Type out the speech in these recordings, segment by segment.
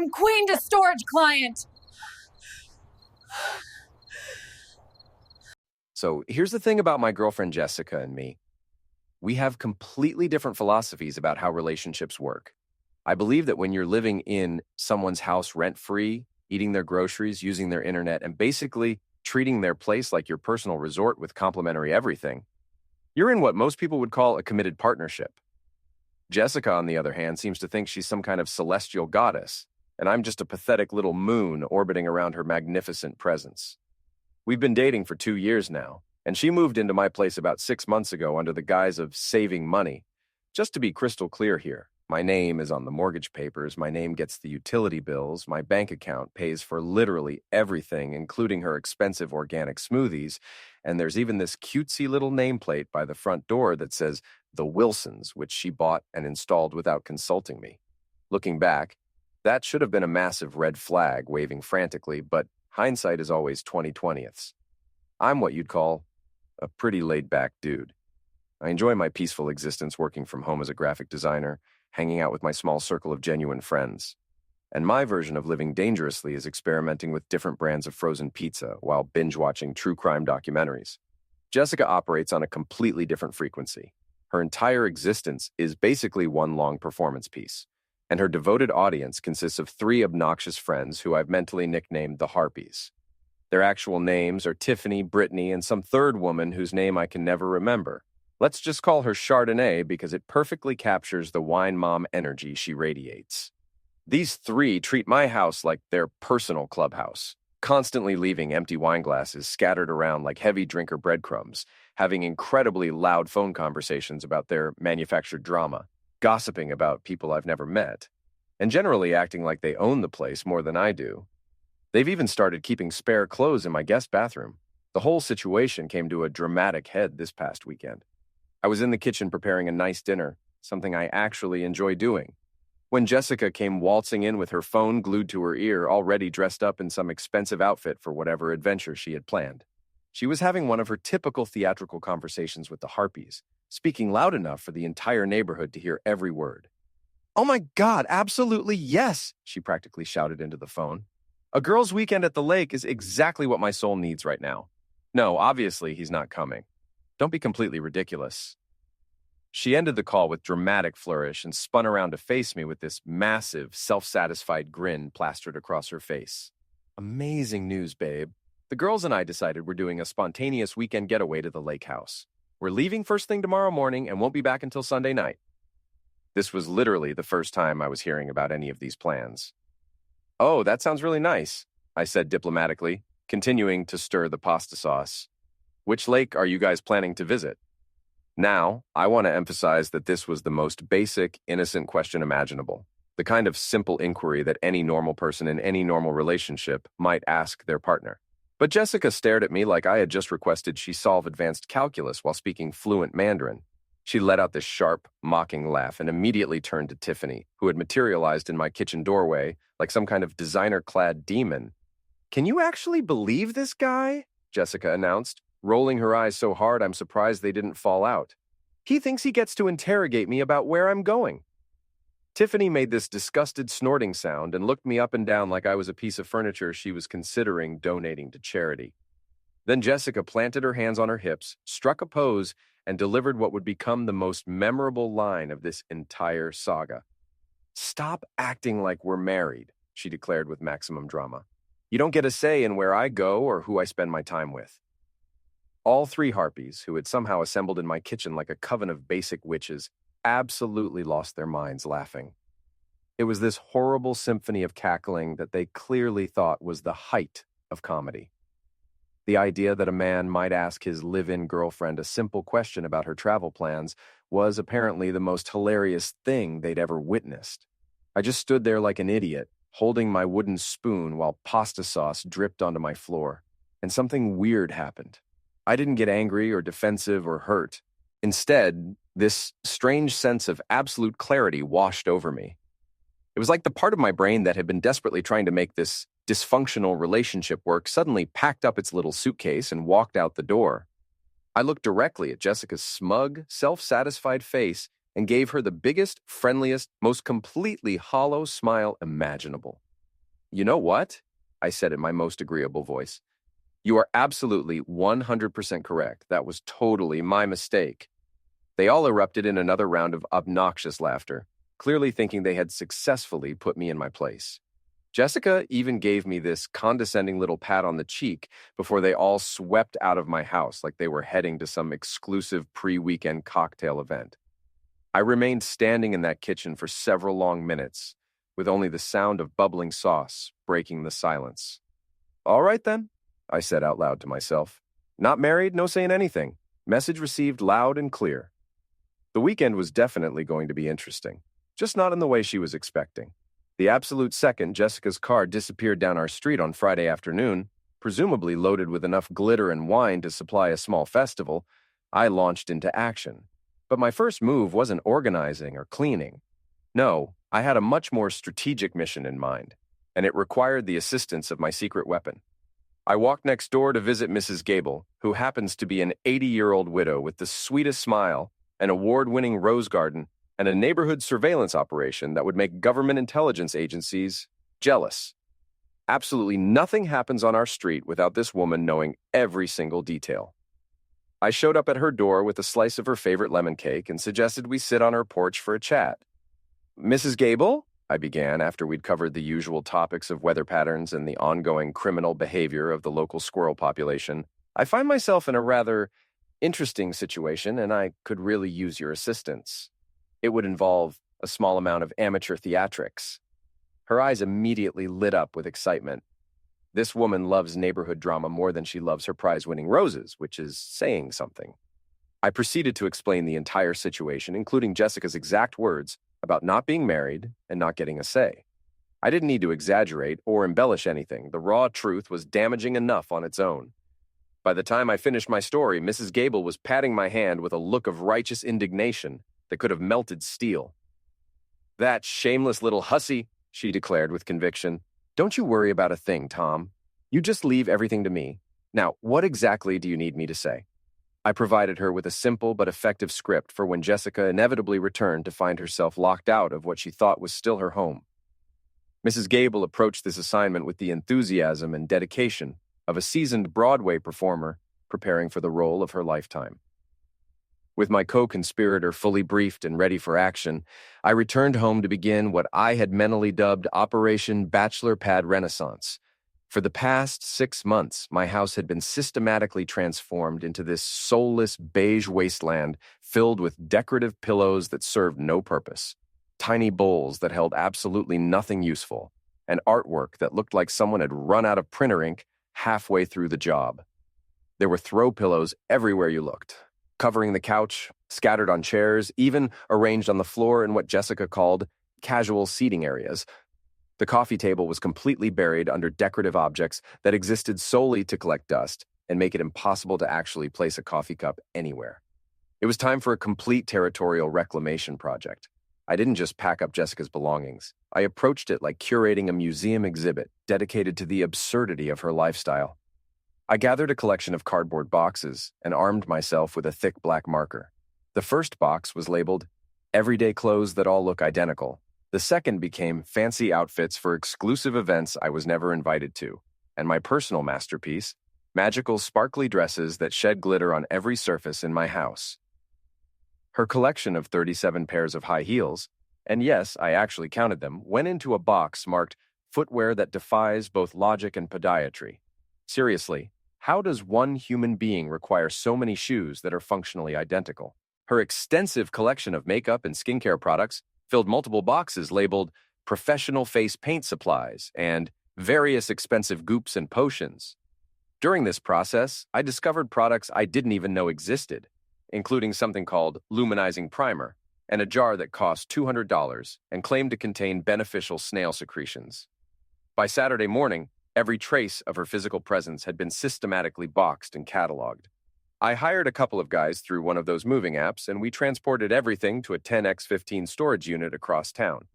from queen to storage client. So here's the thing about my girlfriend Jessica and me. We have completely different philosophies about how relationships work. I believe that when you're living in someone's house rent-free, eating their groceries, using their internet, and basically treating their place like your personal resort with complimentary everything, you're in what most people would call a committed partnership. Jessica, on the other hand, seems to think she's some kind of celestial goddess, and I'm just a pathetic little moon orbiting around her magnificent presence. We've been dating for 2 years now, and she moved into my place about 6 months ago under the guise of saving money. Just to be crystal clear here, my name is on the mortgage papers, my name gets the utility bills, my bank account pays for literally everything, including her expensive organic smoothies, and there's even this cutesy little nameplate by the front door that says The Wilsons, which she bought and installed without consulting me. Looking back, that should have been a massive red flag waving frantically, but hindsight is always 20/20ths. I'm what you'd call a pretty laid-back dude. I enjoy my peaceful existence working from home as a graphic designer, hanging out with my small circle of genuine friends. And my version of living dangerously is experimenting with different brands of frozen pizza while binge-watching true crime documentaries. Jessica operates on a completely different frequency. Her entire existence is basically one long performance piece, and her devoted audience consists of 3 obnoxious friends who I've mentally nicknamed the Harpies. Their actual names are Tiffany, Brittany, and some third woman whose name I can never remember. Let's just call her Chardonnay because it perfectly captures the wine mom energy she radiates. These 3 treat my house like their personal clubhouse, constantly leaving empty wine glasses scattered around like heavy drinker breadcrumbs, having incredibly loud phone conversations about their manufactured drama, gossiping about people I've never met, and generally acting like they own the place more than I do. They've even started keeping spare clothes in my guest bathroom. The whole situation came to a dramatic head this past weekend. I was in the kitchen preparing a nice dinner, something I actually enjoy doing, when Jessica came waltzing in with her phone glued to her ear, already dressed up in some expensive outfit for whatever adventure she had planned. She was having one of her typical theatrical conversations with the Harpies, speaking loud enough for the entire neighborhood to hear every word. "Oh my God, absolutely yes," she practically shouted into the phone. "A girl's weekend at the lake is exactly what my soul needs right now. No, obviously he's not coming. Don't be completely ridiculous." She ended the call with dramatic flourish and spun around to face me with this massive, self-satisfied grin plastered across her face. "Amazing news, babe. The girls and I decided we're doing a spontaneous weekend getaway to the lake house. We're leaving first thing tomorrow morning and won't be back until Sunday night." This was literally the first time I was hearing about any of these plans. "Oh, that sounds really nice," I said diplomatically, continuing to stir the pasta sauce. "Which lake are you guys planning to visit?" Now, I want to emphasize that this was the most basic, innocent question imaginable, the kind of simple inquiry that any normal person in any normal relationship might ask their partner. But Jessica stared at me like I had just requested she solve advanced calculus while speaking fluent Mandarin. She let out this sharp, mocking laugh and immediately turned to Tiffany, who had materialized in my kitchen doorway like some kind of designer-clad demon. "Can you actually believe this guy?" Jessica announced, rolling her eyes so hard I'm surprised they didn't fall out. "He thinks he gets to interrogate me about where I'm going." Tiffany made this disgusted snorting sound and looked me up and down like I was a piece of furniture she was considering donating to charity. Then Jessica planted her hands on her hips, struck a pose, and delivered what would become the most memorable line of this entire saga. "Stop acting like we're married," she declared with maximum drama. "You don't get a say in where I go or who I spend my time with." All 3 Harpies, who had somehow assembled in my kitchen like a coven of basic witches, absolutely lost their minds laughing. It was this horrible symphony of cackling that they clearly thought was the height of comedy. The idea that a man might ask his live-in girlfriend a simple question about her travel plans was apparently the most hilarious thing they'd ever witnessed. I just stood there like an idiot, holding my wooden spoon while pasta sauce dripped onto my floor, and something weird happened. I didn't get angry or defensive or hurt. Instead, this strange sense of absolute clarity washed over me. It was like the part of my brain that had been desperately trying to make this dysfunctional relationship work suddenly packed up its little suitcase and walked out the door. I looked directly at Jessica's smug, self-satisfied face and gave her the biggest, friendliest, most completely hollow smile imaginable. You know what? I said in my most agreeable voice. You are absolutely 100% correct. That was totally my mistake. They all erupted in another round of obnoxious laughter, clearly thinking they had successfully put me in my place. Jessica even gave me this condescending little pat on the cheek before they all swept out of my house like they were heading to some exclusive pre-weekend cocktail event. I remained standing in that kitchen for several long minutes, with only the sound of bubbling sauce breaking the silence. All right then, I said out loud to myself. Not married, no saying anything. Message received loud and clear. The weekend was definitely going to be interesting, just not in the way she was expecting. The absolute second Jessica's car disappeared down our street on Friday afternoon, presumably loaded with enough glitter and wine to supply a small festival, I launched into action. But my first move wasn't organizing or cleaning. No, I had a much more strategic mission in mind, and it required the assistance of my secret weapon. I walked next door to visit Mrs. Gable, who happens to be an 80-year-old widow with the sweetest smile, an award-winning rose garden, and a neighborhood surveillance operation that would make government intelligence agencies jealous. Absolutely nothing happens on our street without this woman knowing every single detail. I showed up at her door with a slice of her favorite lemon cake and suggested we sit on her porch for a chat. Mrs. Gable, I began after we'd covered the usual topics of weather patterns and the ongoing criminal behavior of the local squirrel population, I find myself in a rather interesting situation and I could really use your assistance. It would involve a small amount of amateur theatrics. Her eyes immediately lit up with excitement. This woman loves neighborhood drama more than she loves her prize-winning roses, which is saying something. I proceeded to explain the entire situation, including Jessica's exact words about not being married and not getting a say. I didn't need to exaggerate or embellish anything. The raw truth was damaging enough on its own. By the time I finished my story, Mrs. Gable was patting my hand with a look of righteous indignation that could have melted steel. That shameless little hussy, she declared with conviction. Don't you worry about a thing, Tom. You just leave everything to me. Now, what exactly do you need me to say? I provided her with a simple but effective script for when Jessica inevitably returned to find herself locked out of what she thought was still her home. Mrs. Gable approached this assignment with the enthusiasm and dedication of a seasoned Broadway performer preparing for the role of her lifetime. With my co-conspirator fully briefed and ready for action, I returned home to begin what I had mentally dubbed Operation Bachelor Pad Renaissance. For the past 6 months, my house had been systematically transformed into this soulless beige wasteland filled with decorative pillows that served no purpose, tiny bowls that held absolutely nothing useful, and artwork that looked like someone had run out of printer ink halfway through the job. There were throw pillows everywhere you looked, covering the couch, scattered on chairs, even arranged on the floor in what Jessica called casual seating areas. The coffee table was completely buried under decorative objects that existed solely to collect dust and make it impossible to actually place a coffee cup anywhere. It was time for a complete territorial reclamation project. I didn't just pack up Jessica's belongings. I approached it like curating a museum exhibit dedicated to the absurdity of her lifestyle. I gathered a collection of cardboard boxes and armed myself with a thick black marker. The first box was labeled, "Everyday clothes that all look identical." The second became fancy outfits for exclusive events I was never invited to. And my personal masterpiece, magical sparkly dresses that shed glitter on every surface in my house. Her collection of 37 pairs of high heels, and yes, I actually counted them, went into a box marked footwear that defies both logic and podiatry. Seriously, how does one human being require so many shoes that are functionally identical? Her extensive collection of makeup and skincare products filled multiple boxes labeled professional face paint supplies and various expensive goopes and potions. During this process, I discovered products I didn't even know existed, including something called luminizing primer and a jar that cost $200 and claimed to contain beneficial snail secretions. By Saturday morning, every trace of her physical presence had been systematically boxed and cataloged. I hired a couple of guys through one of those moving apps, and we transported everything to a 10x15 storage unit across town.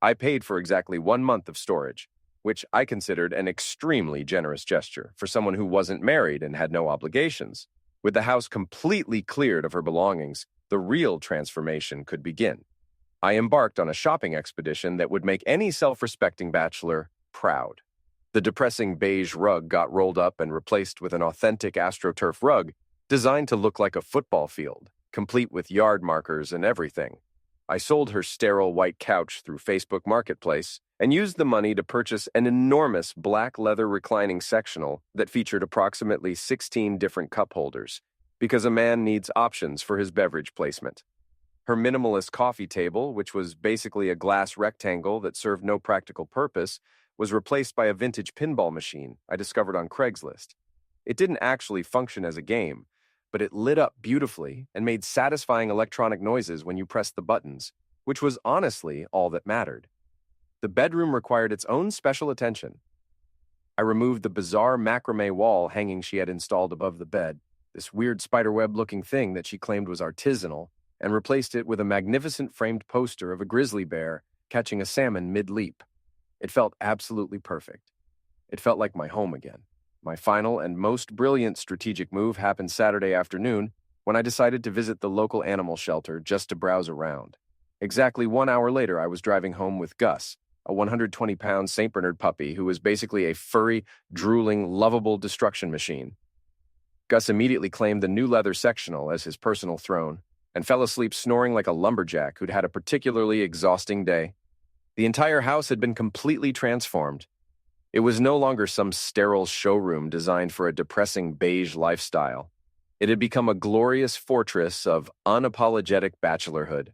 I paid for exactly 1 month of storage, which I considered an extremely generous gesture for someone who wasn't married and had no obligations. With the house completely cleared of her belongings, the real transformation could begin. I embarked on a shopping expedition that would make any self-respecting bachelor proud. The depressing beige rug got rolled up and replaced with an authentic AstroTurf rug designed to look like a football field, complete with yard markers and everything. I sold her sterile white couch through Facebook Marketplace and used the money to purchase an enormous black leather reclining sectional that featured approximately 16 different cup holders, because a man needs options for his beverage placement. Her minimalist coffee table, which was basically a glass rectangle that served no practical purpose, was replaced by a vintage pinball machine I discovered on Craigslist. It didn't actually function as a game, but it lit up beautifully and made satisfying electronic noises when you pressed the buttons, which was honestly all that mattered. The bedroom required its own special attention. I removed the bizarre macrame wall hanging she had installed above the bed, this weird spiderweb-looking thing that she claimed was artisanal, and replaced it with a magnificent framed poster of a grizzly bear catching a salmon mid-leap. It felt absolutely perfect. It felt like my home again. My final and most brilliant strategic move happened Saturday afternoon when I decided to visit the local animal shelter just to browse around. Exactly 1 hour later, I was driving home with Gus, a 120-pound St. Bernard puppy who was basically a furry, drooling, lovable destruction machine. Gus immediately claimed the new leather sectional as his personal throne and fell asleep snoring like a lumberjack who'd had a particularly exhausting day. The entire house had been completely transformed. It was no longer some sterile showroom designed for a depressing beige lifestyle. It had become a glorious fortress of unapologetic bachelorhood.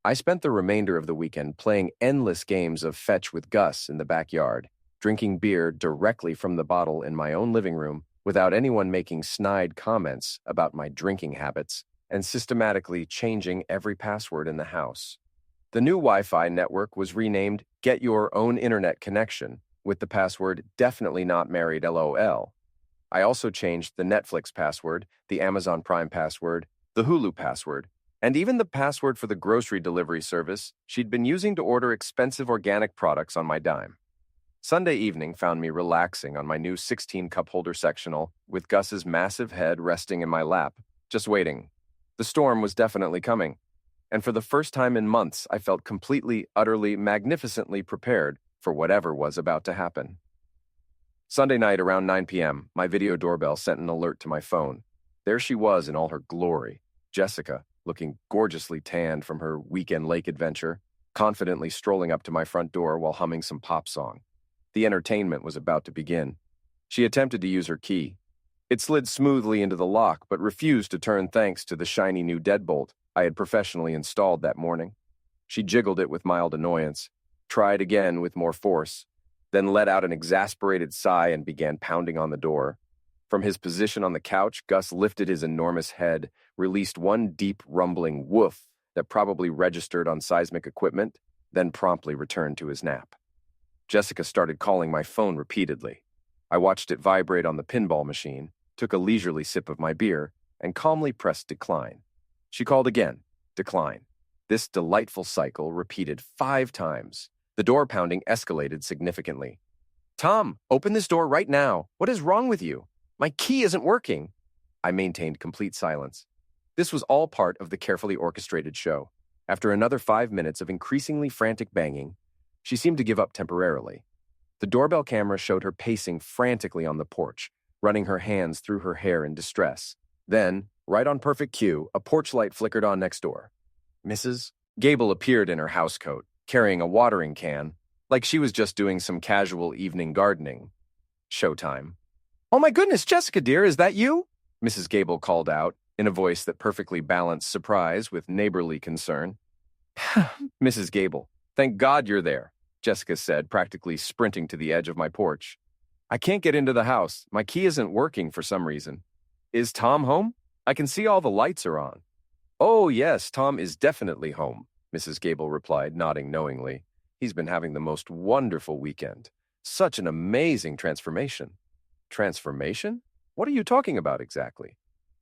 I spent the remainder of the weekend playing endless games of fetch with Gus in the backyard, drinking beer directly from the bottle in my own living room without anyone making snide comments about my drinking habits, and systematically changing every password in the house. The new Wi-Fi network was renamed Get Your Own Internet Connection, with the password Definitely Not Married LOL. I also changed the Netflix password, the Amazon Prime password, the Hulu password, and even the password for the grocery delivery service she'd been using to order expensive organic products on my dime. Sunday evening found me relaxing on my new 16-cup holder sectional with Gus's massive head resting in my lap, just waiting. The storm was definitely coming, and for the first time in months, I felt completely, utterly, magnificently prepared for whatever was about to happen. Sunday night around 9 p.m., my video doorbell sent an alert to my phone. There she was in all her glory, Jessica, looking gorgeously tanned from her weekend lake adventure, confidently strolling up to my front door while humming some pop song. The entertainment was about to begin. She attempted to use her key. It slid smoothly into the lock, but refused to turn thanks to the shiny new deadbolt I had professionally installed that morning. She jiggled it with mild annoyance, tried again with more force, then let out an exasperated sigh and began pounding on the door. From his position on the couch, Gus lifted his enormous head, released one deep rumbling woof that probably registered on seismic equipment, then promptly returned to his nap. Jessica started calling my phone repeatedly. I watched it vibrate on the pinball machine, took a leisurely sip of my beer, and calmly pressed decline. She called again, decline. This delightful cycle repeated 5 times. The door pounding escalated significantly. "Tom, open this door right now. What is wrong with you? My key isn't working." I maintained complete silence. This was all part of the carefully orchestrated show. After another 5 minutes of increasingly frantic banging, she seemed to give up temporarily. The doorbell camera showed her pacing frantically on the porch, running her hands through her hair in distress. Then, right on perfect cue, a porch light flickered on next door. Mrs. Gable appeared in her housecoat, carrying a watering can, like she was just doing some casual evening gardening. Showtime. "Oh my goodness, Jessica dear, is that you?" Mrs. Gable called out, in a voice that perfectly balanced surprise with neighborly concern. "Mrs. Gable, thank God you're there," Jessica said, practically sprinting to the edge of my porch. "I can't get into the house. My key isn't working for some reason. Is Tom home? I can see all the lights are on." "Oh, yes, Tom is definitely home," Mrs. Gable replied, nodding knowingly. "He's been having the most wonderful weekend. Such an amazing transformation." "Transformation? What are you talking about exactly?"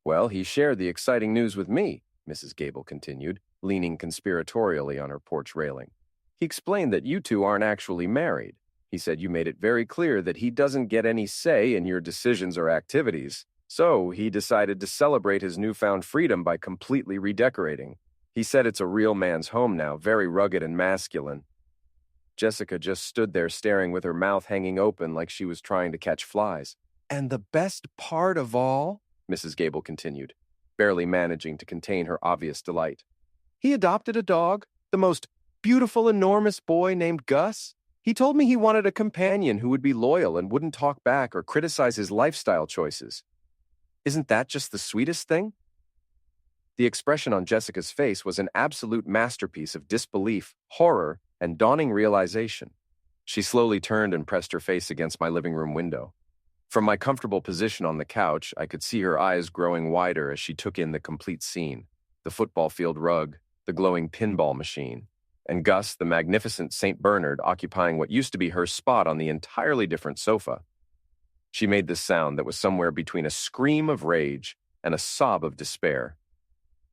"Well, he shared the exciting news with me," Mrs. Gable continued, leaning conspiratorially on her porch railing. "He explained that you two aren't actually married. He said you made it very clear that he doesn't get any say in your decisions or activities. So he decided to celebrate his newfound freedom by completely redecorating. He said it's a real man's home now, very rugged and masculine." Jessica just stood there staring with her mouth hanging open like she was trying to catch flies. And the best part of all, Mrs. Gable continued, barely managing to contain her obvious delight. He adopted a dog, the most beautiful, enormous boy named Gus. He told me he wanted a companion who would be loyal and wouldn't talk back or criticize his lifestyle choices. Isn't that just the sweetest thing? The expression on Jessica's face was an absolute masterpiece of disbelief, horror, and dawning realization. She slowly turned and pressed her face against my living room window. From my comfortable position on the couch, I could see her eyes growing wider as she took in the complete scene: the football field rug, the glowing pinball machine, and Gus, the magnificent St. Bernard, occupying what used to be her spot on the entirely different sofa. She made this sound that was somewhere between a scream of rage and a sob of despair.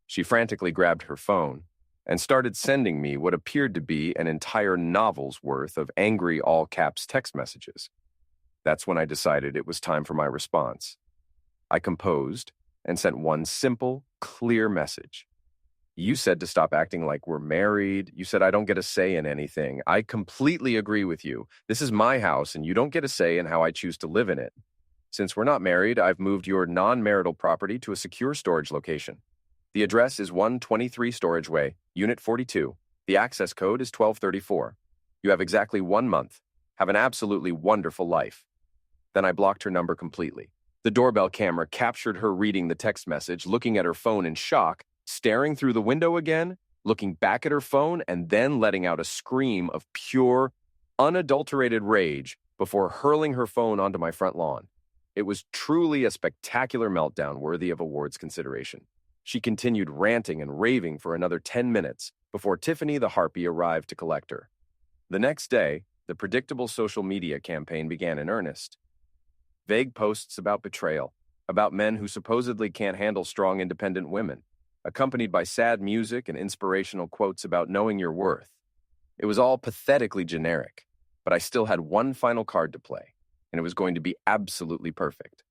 She frantically grabbed her phone and started sending me what appeared to be an entire novel's worth of angry all-caps text messages. That's when I decided it was time for my response. I composed and sent one simple, clear message. You said to stop acting like we're married. You said I don't get a say in anything. I completely agree with you. This is my house, and you don't get a say in how I choose to live in it. Since we're not married, I've moved your non-marital property to a secure storage location. The address is 123 Storage Way, Unit 42. The access code is 1234. You have exactly 1 month. Have an absolutely wonderful life. Then I blocked her number completely. The doorbell camera captured her reading the text message, looking at her phone in shock, staring through the window again, looking back at her phone, and then letting out a scream of pure, unadulterated rage before hurling her phone onto my front lawn. It was truly a spectacular meltdown worthy of awards consideration. She continued ranting and raving for another 10 minutes before Tiffany the Harpy arrived to collect her. The next day, the predictable social media campaign began in earnest. Vague posts about betrayal, about men who supposedly can't handle strong, independent women, accompanied by sad music and inspirational quotes about knowing your worth. It was all pathetically generic, but I still had one final card to play, and it was going to be absolutely perfect.